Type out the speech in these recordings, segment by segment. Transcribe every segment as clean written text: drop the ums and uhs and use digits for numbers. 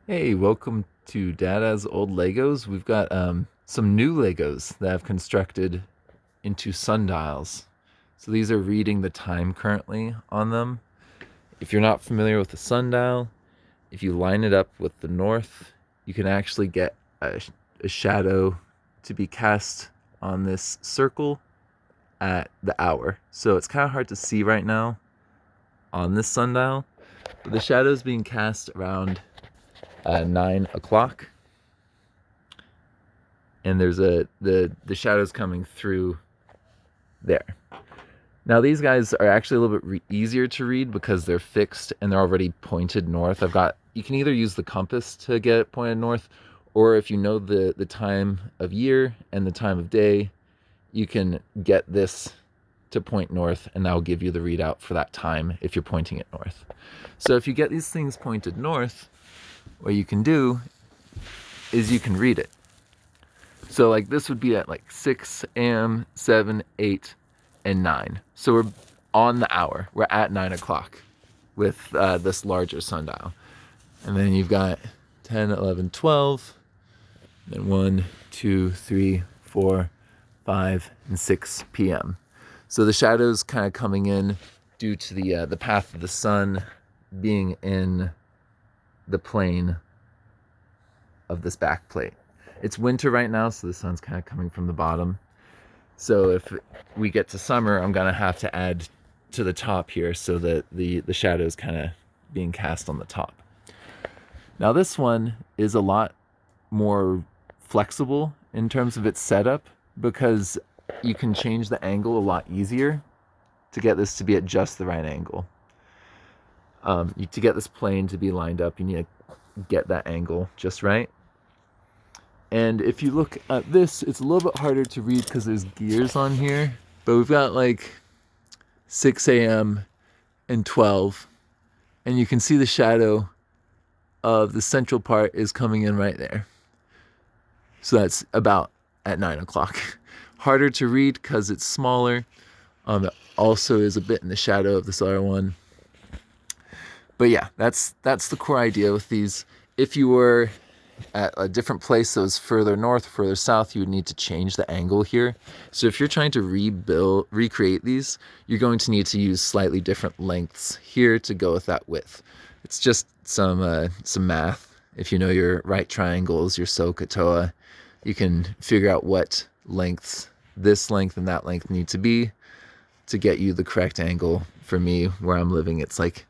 Hey, welcome to Dada's Old Legos. We've got some new Legos that I've constructed into sundials. So these are reading the time currently on them. If you're not familiar with the sundial, if you line it up with the north, you can actually get a shadow to be cast on this circle at the hour. So it's kind of hard to see right now on this sundial, but the shadow is being cast around 9 o'clock, and there's the shadows coming through there. Now these guys are actually a little bit easier to read because they're fixed and they're already pointed north. You can either use the compass to get it pointed north, or if you know the time of year and the time of day, you can get this to point north, and that will give you the readout for that time if you're pointing it north. So if you get these things pointed north, what you can do is you can read it. So like this would be at like 6 a.m., 7, 8, and 9. So we're on the hour. We're at 9 o'clock with this larger sundial. And then you've got 10, 11, 12, then 1, 2, 3, 4, 5, and 6 p.m. So the shadow's kind of coming in due to the path of the sun being in the plane of this back plate. It's winter right now, so the sun's kind of coming from the bottom. So if we get to summer, I'm gonna have to add to the top here so that the shadow is kind of being cast on the top. Now this one is a lot more flexible in terms of its setup because you can change the angle a lot easier to get this to be at just the right angle. To get this plane to be lined up, you need to get that angle just right. And if you look at this, it's a little bit harder to read because there's gears on here. But we've got like 6 a.m. and 12. And you can see the shadow of the central part is coming in right there. So that's about at 9 o'clock. Harder to read because it's smaller. It also is a bit in the shadow of this other one. But yeah, that's the core idea with these. If you were at a different place that was further north, further south, you would need to change the angle here. So if you're trying to recreate these, you're going to need to use slightly different lengths here to go with that width. It's just some math. If you know your right triangles, your SOHCAHTOA, you can figure out what lengths this length and that length need to be to get you the correct angle. For me, where I'm living, it's like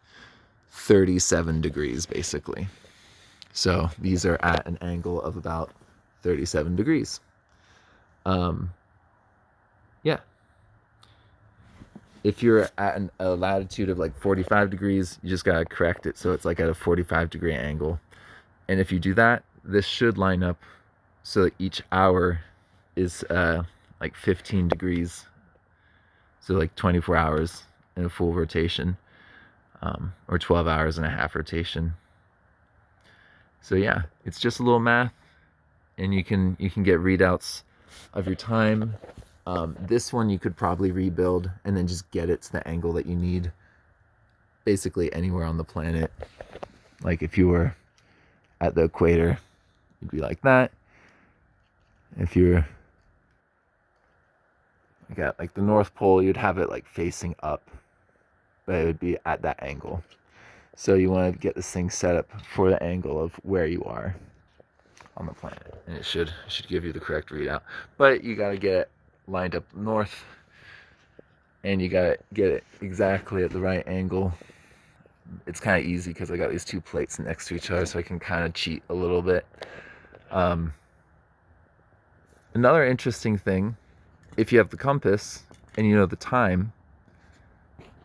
37 degrees basically. So these are at an angle of about 37 degrees. Yeah. If you're at a latitude of like 45 degrees, you just gotta correct it so it's like at a 45-degree angle. And if you do that, this should line up so that each hour is like 15 degrees. So like 24 hours in a full rotation, or 12 hours and a half rotation. So yeah, it's just a little math, and you can get readouts of your time. This one you could probably rebuild and then just get it to the angle that you need basically anywhere on the planet. Like if you were at the equator, it'd be like that. If you're at like the North Pole, you'd have it like facing up, but it would be at that angle. So you want to get this thing set up for the angle of where you are on the planet, and it should give you the correct readout. But you got to get it lined up north, and you got to get it exactly at the right angle. It's kind of easy because I got these two plates next to each other, so I can kind of cheat a little bit. Another interesting thing, if you have the compass and you know the time,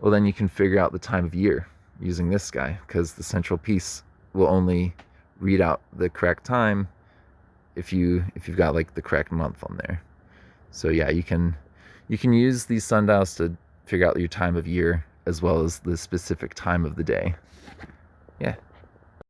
well then you can figure out the time of year using this guy, because the central piece will only read out the correct time if you've got like the correct month on there. So yeah, you can use these sundials to figure out your time of year as well as the specific time of the day. Yeah.